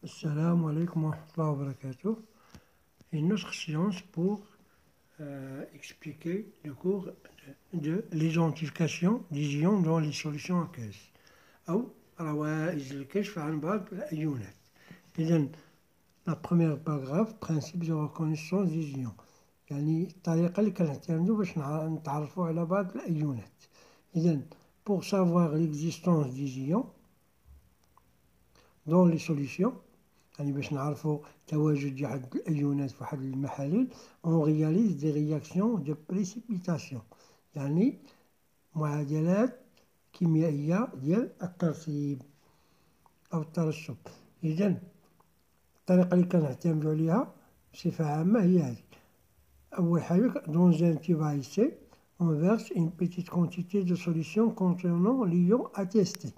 Assalamu alaikum wa rahmatullahi wa barakatuh. Une autre séance pour expliquer le cours de l'identification des ions dans les solutions aqueuses أو روائز الكشف عن بعض الأيونات. إذن la première paragraphe principe de reconnaissance des ions، يعني الطريقة اللي كنعتمدو باش نتعرفو على بعض الأيونات. إذن pour savoir l'existence des ions dans les solutions، يعني باش نعرفو تواجد واحد الأيونات في واحد المحاليل، on réalise des réactions de précipitation، يعني معادلات كيميائية ديال الترسيب أو الترسب. إذن الطريقة اللي كنعتمدو عليها بصفة عامة هي هذه. أول حاجة dans un tube à essai on verse une petite quantité de solution contenant l'ion attesté،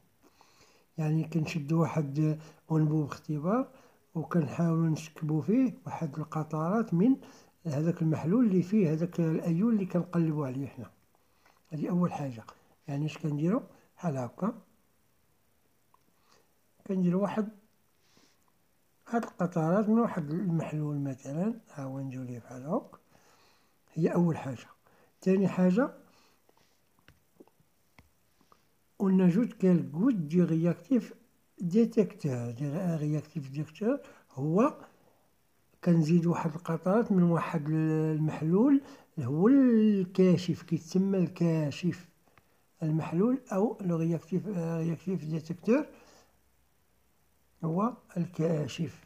يعني كنشدو واحد أنبوب اختبار وكنحاولو نسكبو فيه واحد القطرات من هذاك المحلول اللي فيه هذاك الأيون اللي كنقلبو عليه حنا. هذه أول حاجة. يعني اش كنديرو بحال هاكا، كنديرو واحد هاد القطرات من واحد المحلول مثلا، ها هو نديرو ليه بحال هاك. هي أول حاجة. تاني حاجة on ajoute quelques gouttes du réactif détecteur. réactif détecteur هو كنزيد واحد القطرات من واحد المحلول هو الكاشف، كيتسمى الكاشف المحلول أو لو réactif détecteur هو الكاشف.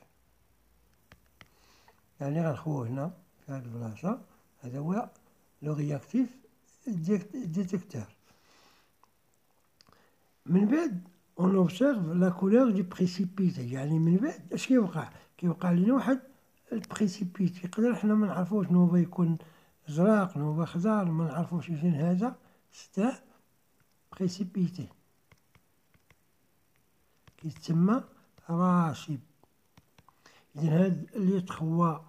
يعني غنخوه هنا في هاد البلاصة، هذا هو لو réactif détecteur. من بعد on observe la couleur du précipité، يعني من بعد اش كيوقع لنا واحد البريسيبيت، يقدر حنا ما نعرفوش نوبا يكون زراق نوبا خضر، ما نعرفوش إذن هذا ستا بريسيبيتي كيتسمى راسب. إذن هاد اللي تخوى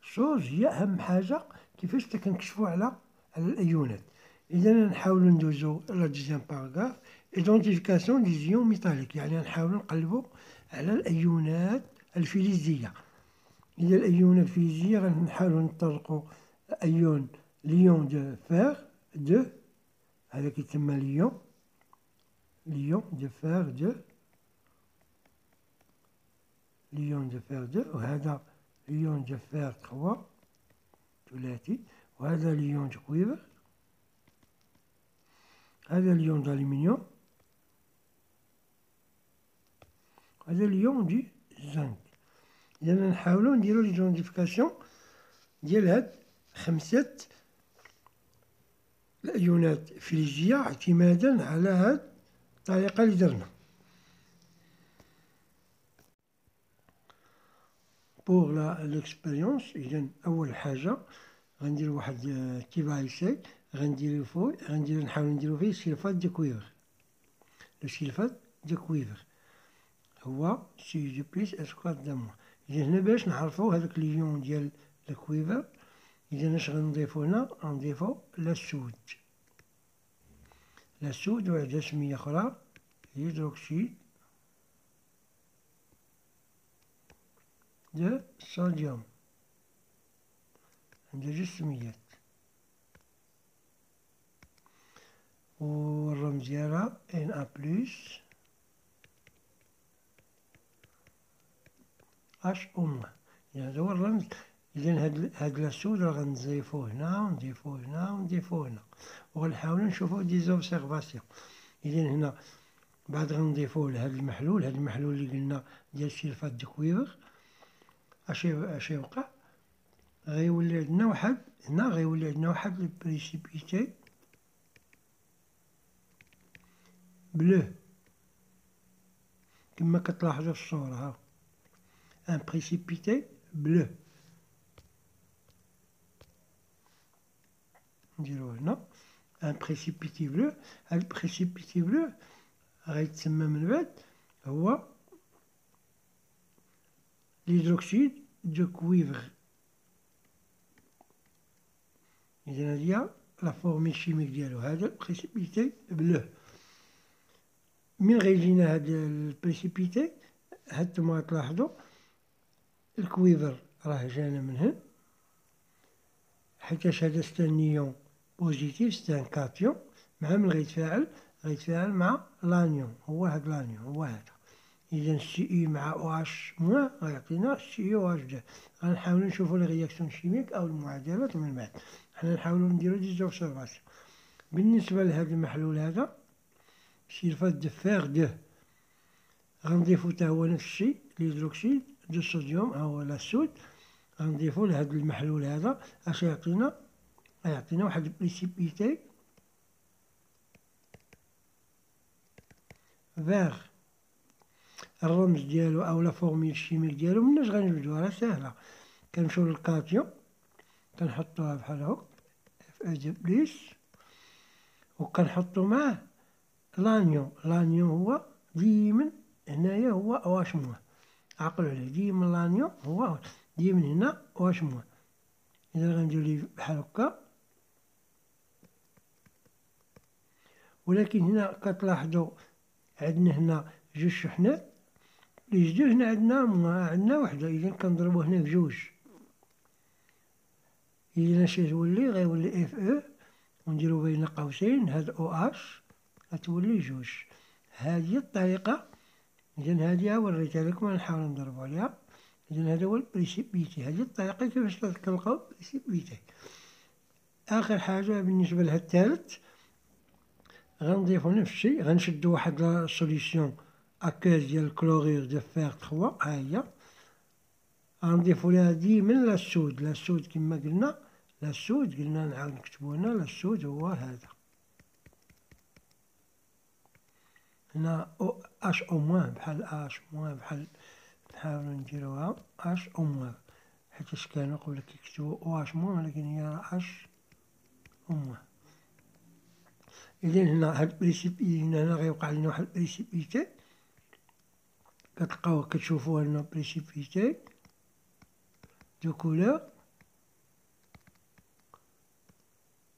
شوز هي أهم حاجة كيفاش كنكشفو على الأيونات. إذن نحاولو ندوزو لا دوزيام باراغراف identification des ions métalliques، يعني نحاولو نقلبو على الأيونات الفلزية. إذا الأيونات الفلزية غنحاولو نطلقو أيون ليون دو فير دو، هذا كيتسمى ليون دو فير دو، ليون دو فير دو، وهذا ليون دو فير تخوا ثلاثي، وهذا ليون دو كويفر، هذا ليون d'aluminium، هذا ليون دو زنك. إذا نحاولو نديرو ليدونتيفيكاسيون ديال هاد 5 الأيونات فلزية اعتمادا على هاد الطريقة اللي درنا. بوغ ليكسبيريونس، إذا أول حاجة غندير واحد تيفايسي، نحاولو نديرو فيه سلفات دو كويفر. لو سلفات دو كويفر هو سي دو بليس اسكوات دو موان. إذا هنا باش نعرفو هذاك ليون ديال الكويفر، إذا اش غنضيفو هنا؟ غنضيفو لاسود. لاسود وعندها سمية أخرى هيدروكسيد دو صوديوم، عندها جوج سميات، والرمز ديالها Na بلس HO-. يعني هذا هو الرمز. إذا هاد لاسود راه غنضيفو هنا ونضيفو هنا ونضيفو هنا، وغنحاولو نشوفو دي زوبسيرفاسيون. إذا هنا بعد غنضيفوه لهاد المحلول، هاد المحلول اللي قلنا ديال سلفات دو كويفر، اش يوقع؟ غيولي عندنا واحد هنا، غيولي عندنا واحد البريسيبيتي بلو كما كتلاحظوا في الصورة. ها ان بريسيبيتي بلو، نديرو هنا ان بريسيبيتي بلو. هاد البريسيبيتي بلو غيتسمى من بعد هو ليدروكسيد دو كويفر. إذا هادي هي لا فورمي شيميك ديالو، هذا البريسيبيتي بلو. من غيجينا هاد البريسيبيتي، هانتوما تلاحظوا الكويفر راه جانا من هنا، حيتاش هذا ستانيون بوزيتيف ستان كاتيون، مع من غيتفاعل مع لانيون، هو هاد لانيون هو هذا. إذا سي إي مع أو أش موان غيعطينا سي إي أو أش دو. غنحاولو نشوفو لي رياكسيون شيميك أو المعادلات من بعد، حنا نحاولو نديرو دي زوبسيرفاسيون. بالنسبة لهذا المحلول هذا سيلفات دو فيغ دو، غنضيفو تا هو نفس الشيء الهيدروكسيد دو الصوديوم هو السود، غنضيفو لهذا المحلول هذا اش يعطينا؟ يعطينا واحد البريسيبيتي فيغ الرمز ديالو او لا فورميل الشيميك ديالو مناش غنوجدوها، راه ساهله. كنمشيو للكاتيون كنحطوها بحال هاك اف اي دي بليس، وكنحطو معاه لانيون هو ديما هنايا هو او اش موان، عقلوا عليه ديما لانيون هو ديما هنا او اش موان. اذا غندير ليه بحال هكا، ولكن هنا كتلاحظوا عندنا هنا جوج شحنات لي جدو، هنا عندنا وحده، اذا كنضربو هنا بجوج، اذا اش غيولي؟ غيولي اف او، ونديرو بين قوسين هاد او اش غتولي جوج. هذه الطريقه، اذا هذه وريتها لكم، نحاول نضربو عليها. اذا هذا هو البريسيبيتي، هذه الطريقه كيفاش تلقاو البريسيبيتي. اخر حاجه بالنسبه لهاد الثالث غنضيفو نفس الشيء، غنشدو واحد لا سوليسيون اكاز ديال الكلورير دو فيغ 3، ها هي غنضيفو ليها ديما لاسود كما قلنا، لاسود قلنا نعاود نكتبو هنا لاسود هو هذا، هنا او اش او موان بحال اش موان بحال، نحاولو نديروها اش او موان، حيتاش كانوا قبل كيكتبو او اش موان ولكن هي اش او موان. إذا هنا هاد البريسيبي هنا غيوقع لنا واحد البريسيبيتي، كتلقاوه كتشوفوه هنا بريسيبيتي دو كولور،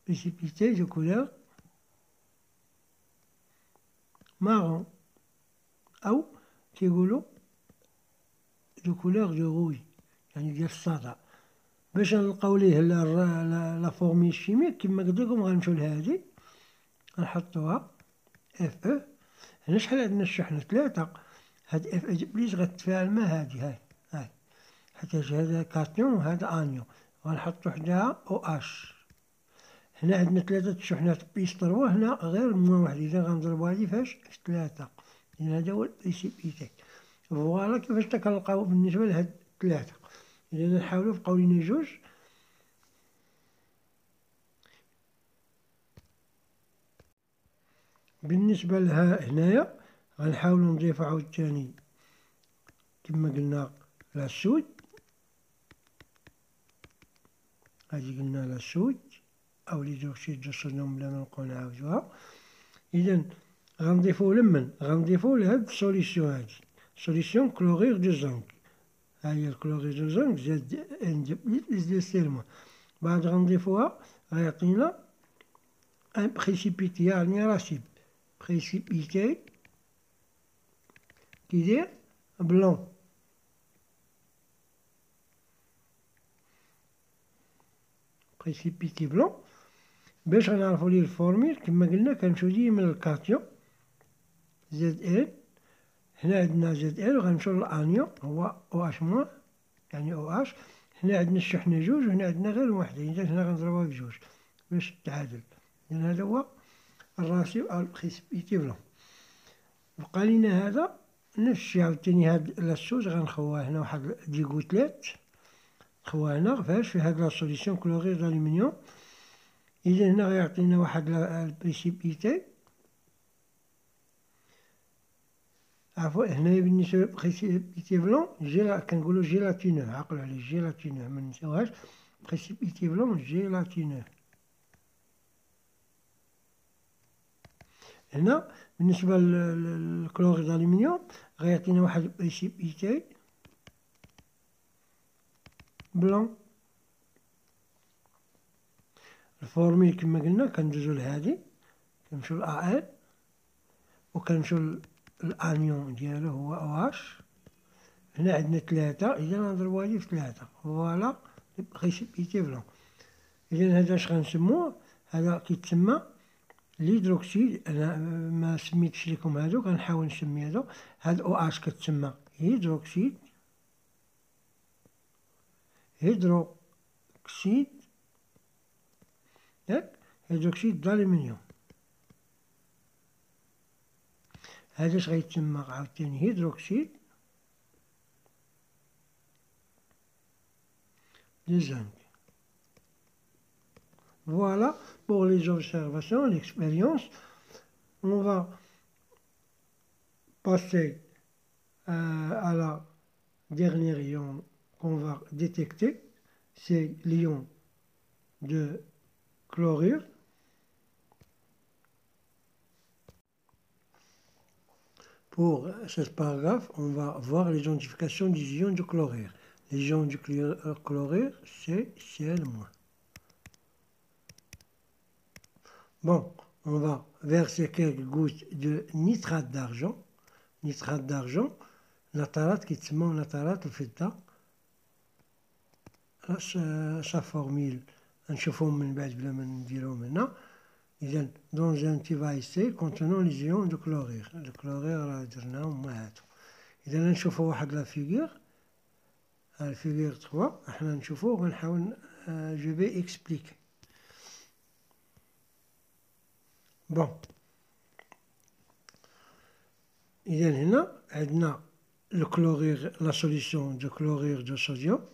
بريسيبيتي دو كولور مارون، أو كيقولو دو كولور دو روي، يعني ديال الصدى. باش نلقاو ليه لا فورميل شيميك كما قلت لكم غنمشيو لهادي نحطوها اف او. هنا شحال عندنا الشحنة؟ 3. هاد اف او بليس غتتفاعل مع هادي، هاي حيتاش هذا كاتيون وهذا انيون، غنحطو حداها او اش. هنا عندنا 3 الشحنات بليس 3، هنا غير موان واحد، اذا غنضربو هادي فاش؟ في 3. اذا هذا هو البريسيبيتي. فوالا كيفاش كنلقاو بالنسبة لهاد 3. إذا نحاولو بقاو لينا جوج. بالنسبة لها هنايا غنحاولو نضيفو عاوتاني كما قلنا لاسود، هادي قلنا لاسود أو ليدروكسيد دو الصوديوم بلا ما نبقاو نعاودوها. إذا غنضيفو لمن؟ غنضيفو لهاد السوليسيون هادي، سوليسيون كلورير دو زنك، هاهي الكلورير دو زنك زاد ان دي بليس ديال سيرمون. بعد غنضيفوها غيعطينا ان بريسيبيتي، يعني راسب بريسيبيتي كيدير بلون. بريسيبيتي بلون. باش غنعرفو ليه الفورميل كما قلنا كنمشيو ديما للكاتيون زد ان، هنا عندنا زد ان، وغنمشيو للانيون هو او اش موان يعني او اش. هنا عندنا الشحنة جوج وهنا عندنا غير وحدة، إذا هنا غنضربوها بجوج باش تعادل. إذا هذا هو الراسيو أو البريسيبيتي بلون. بقى لينا هذا نفس الشي عاوتاني، هاد لاسوز غنخواه هنا واحد دي غوتلات، نخواه هنا فاش في هاد لا سوليسيون كلورير دالومنيوم. إذا هنا غيعطينا واحد البريسيبيتي، عفوا هنايا بالنسبة للبريسيبيتي بلون كنقولو جيلاتينو، عقلو عليه جيلاتينو منساوهاش، بريسيبيتي بلون جيلاتينو. هنا بالنسبة للكلوريد دالومنيوم غيعطينا واحد البريسيبيتي بلون. الفورميل كما قلنا كندوزو لهادي، كنمشيو لأ ان وكنمشيو للانيون ديالو هو او اش، هنا عندنا 3 إذا نضربوها لي في 3 فوالا بريسيبيتي بلون. إذا هذا اش غنسموه؟ هذا كيتسمى الهيدروكسيد. أنا ما سميتش لكم هادو، غنحاول نسمي هادو. هاد او اش كتسمى هيدروكسيد ياك هيدروكسيد دالومنيوم. هذا اش غيتسمى عاوتاني هيدروكسيد de zinc. Voilà pour les observations, l'expérience. On va passer à la dernière ion qu'on va détecter, c'est l'ion de chlorure. Pour ce paragraphe, on va voir l'identification des ions de chlorure. Les ions du chlorure, c'est Cl-. Bon, on va verser quelques gouttes de nitrate d'argent. Nitrate d'argent, نترات كيتسمى نترات الفضة. sa formule نشوفهم من بعد بلا ما نديرهم هنا. إذا dans un TVC contenant les ions de chlorure. Le chlorure راه درناهم مع هادو. إذا نشوفو واحد لا فيغور، الفيغور 3 احنا نشوفوه ونحاول جو في اكسبليكي. بون إذا هنا عندنا الكلورير، لا سوليسيون دو كلورير دو صوديوم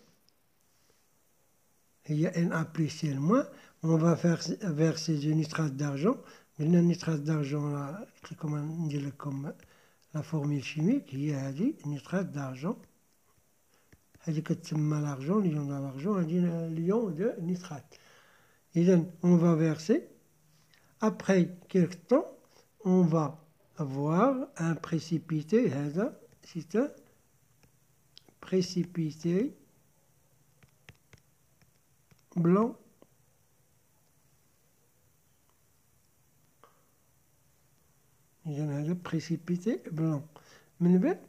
هي Na+Cl-. on va verser du nitrate d'argent. قلنا النيترات d'argent راه قلت لكم ندير لكم لا فورميل شيميك هي هذه نيترات d'argent. هذه كتسمى l'argent, l'ion de l'argent, هذه l'ion de nitrate. إذا on va verser. Après quelque temps, on va avoir un précipité. هذا c'est un précipité blanc. إذا هذا précipité blanc. من بعد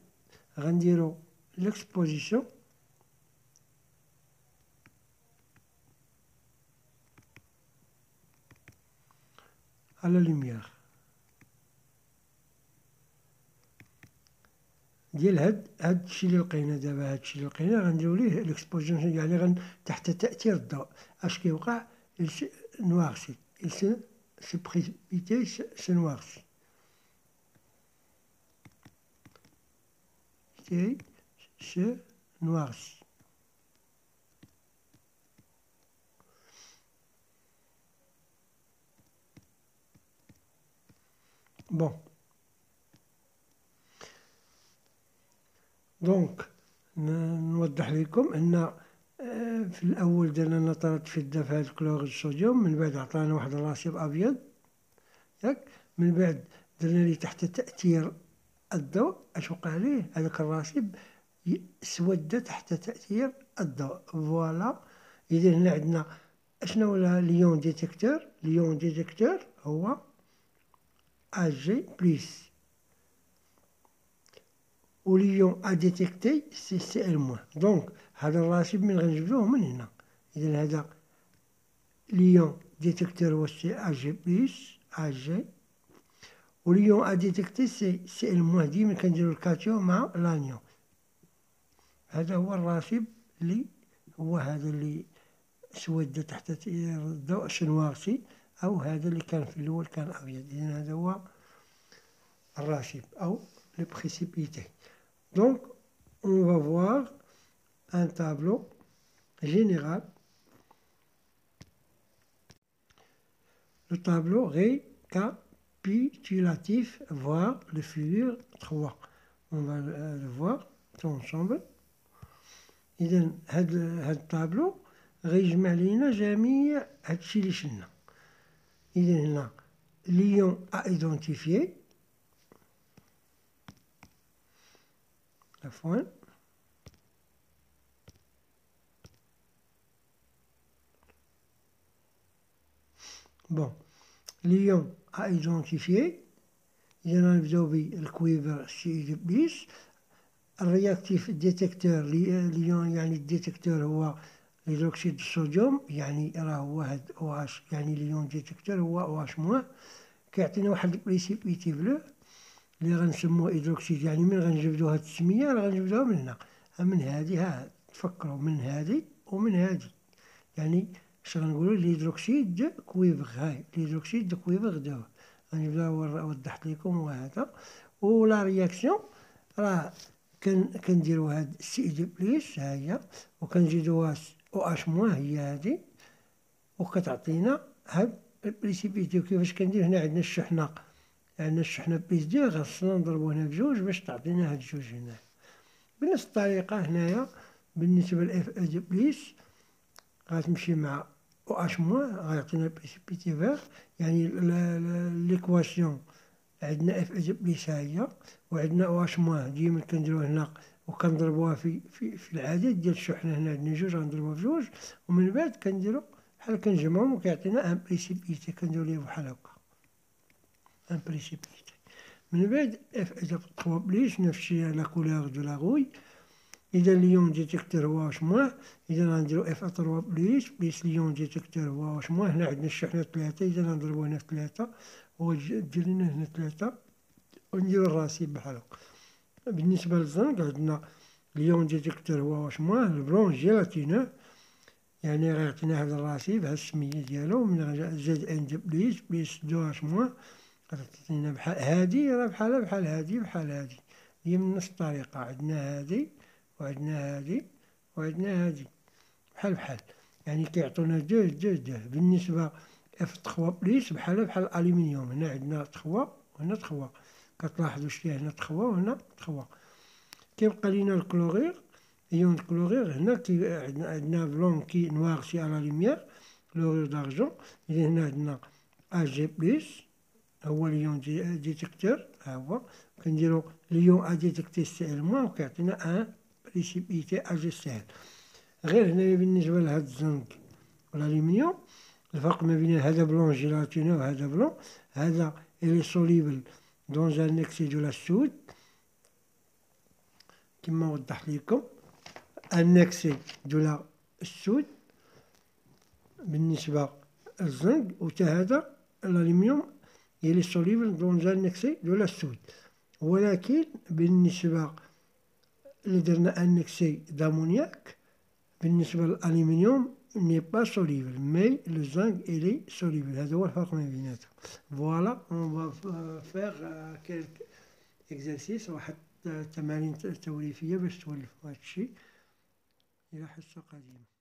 غنديرو l'exposition à la lumière ديال هاد الشيء اللي لقينا دابا. هاد الشيء اللي لقينا غنديرو ليه l'exposition، يعني تحت تأثير الضوء. اش كيوقع؟ نوارسي، se précipiter, se noircit. se noircit. Bon. دونك نوضح لكم ان في الاول درنا نترات فضة في هاد الكلور الصوديوم، من بعد عطانا واحد الرصيد ابيض ياك، من بعد درنا ليه تحت تأثير الضوء. اش وقع ليه؟ هذاك الرصيد سود تحت تأثير الضوء. فوالا. اذا هنا عندنا اشنو هو ليون ديتيكتور؟ ليون ديتيكتور هو Ag+. وليون ا ديتيكتي سي Cl-. دونك هذا الرصيد من غنجبدوه من هنا. اذا هذا ليون ديتيكتور هو Ag+، Ag، وليون ا ديتيكتي سي Cl-. ديما كنديرو الكاتيون مع لانيون. هذا هو الرصيد اللي هو هذا اللي سود تحت تأثير الضوء شنوارسي، او هذا اللي كان في الاول كان ابيض. اذا هذا هو الرصيد او le précipité. Donc, on va voir un tableau général. Le tableau récapitulatif, voir le figure 3. On va le voir tout ensemble. إذا هذا التابلو غيجمع لينا جميع هادشي اللي شلنا. إذا هنا ليون à identifier. عفوا. Bon, l'ion à identifier. إذا غنبداو بالكويفر Cl+. الرياكتيف ديتكتور ليون، يعني الديتكتور هو هيدروكسيد الصوديوم، يعني راه هو هاد OH، يعني ليون ديتكتور هو OH موان. كيعطينا واحد البريسيبيتي بلو اللي غنسموه هيدروكسيد. يعني من غنجبدو هاد التسمية راه غنجبدوها من هنا، من هادي، ها تفكروا من هادي ومن هادي. يعني اش غنقولو الهيدروكسيد دو كويفغ، هاي الهيدروكسيد دو كويفغ دو. غنبداو وضحت لكم وهذا. ولا رياكسيون راه كنديرو هاد سي دي بليس ها هي، وكنزيدوها OH موان هي هادي، وكتعطينا هاد البريسيبيتي. وكيفاش كندير؟ هنا عندنا الشحنة، عندنا الشحنة بليس دو، خاصنا نضربو هنا بجوج باش تعطينا هاد الجوج هنا. بنفس الطريقة هنايا بالنسبة ل F دو بليس غتمشي مع OH موان، غيعطينا بريسيبيتي فيغ. يعني ليكواسيون عندنا F دو بليس ها هي، وعندنا OH موان ديما كنديرو هنا وكنضربوها في العدد ديال الشحنة. هنا عندنا جوج غنضربوها في جوج، ومن بعد كنديرو بحال كنجمعهم وكيعطينا ان بريسيبيتي. كنديرو ليه بحال هكا ان بريسيبيتي. من بعد F دو 3 بليس نفس الشيء لا كولور دو لا غوي. إذا ليون ديتكتور هو واش موان، إذا غنديرو F3 بليس ليون ديتكتور هو واش موان. هنا عندنا الشحنة 3، إذا غنضربو هنا في 3 هو دير لنا هنا 3، ونديرو الراسيب بحال هكا. بالنسبة للزنك عندنا ليون ديتكتور هو واش موان البلون جيلاتينو، يعني غيعطينا هذا الراسيب، هاد السمية ديالو. من زاد ان دو بليس دو واش موان غتعطينا بحال هادي، راه بحال هادي بحال هادي. هي من نفس الطريقة، عندنا هادي وعندنا هادي وعندنا هادي بحال. يعني كيعطونا دو. بالنسبة F3 بليس بحال الألمنيوم، هنا عندنا 3 وهنا 3، كتلاحظوا شتي هنا 3 وهنا 3. كيبقى لينا الكلورير، ايون الكلورير. هنا عندنا بلون كي نواغ سي على لوميير، كلورير دارجون. إذا هنا عندنا Ag بليس هو ليون ديتكتور، ها هو كنديرو ليون ا ديتكتي سي موان وكيعطينا ان بريسيبيتي AgCl. غير هنايا بالنسبة لهاد الزنك والألمنيوم الفرق ما بين هذا بلون جيلاتينو وهذا بلون، هذا إلي سوليبل دون ان اكسي دو لا سود كما وضحت لكم، ان اكسي دو لا السود بالنسبة للزنك. وتا هذا الألمنيوم إلي سوليبل دون ان اكسي دو لا سود. ولكن بالنسبة اللي درنا ان اكسي دامونياك بالنسبة للألمنيوم ني با سوليبل، مي لو زنك إلي سوليبل. هذا هو الفرق ما بيناتهم. فوالا اون فا فيغ كيلك اكزرسيس، واحد التمارين توليفية باش تولفوا هادشي. إلى حصة قادمة.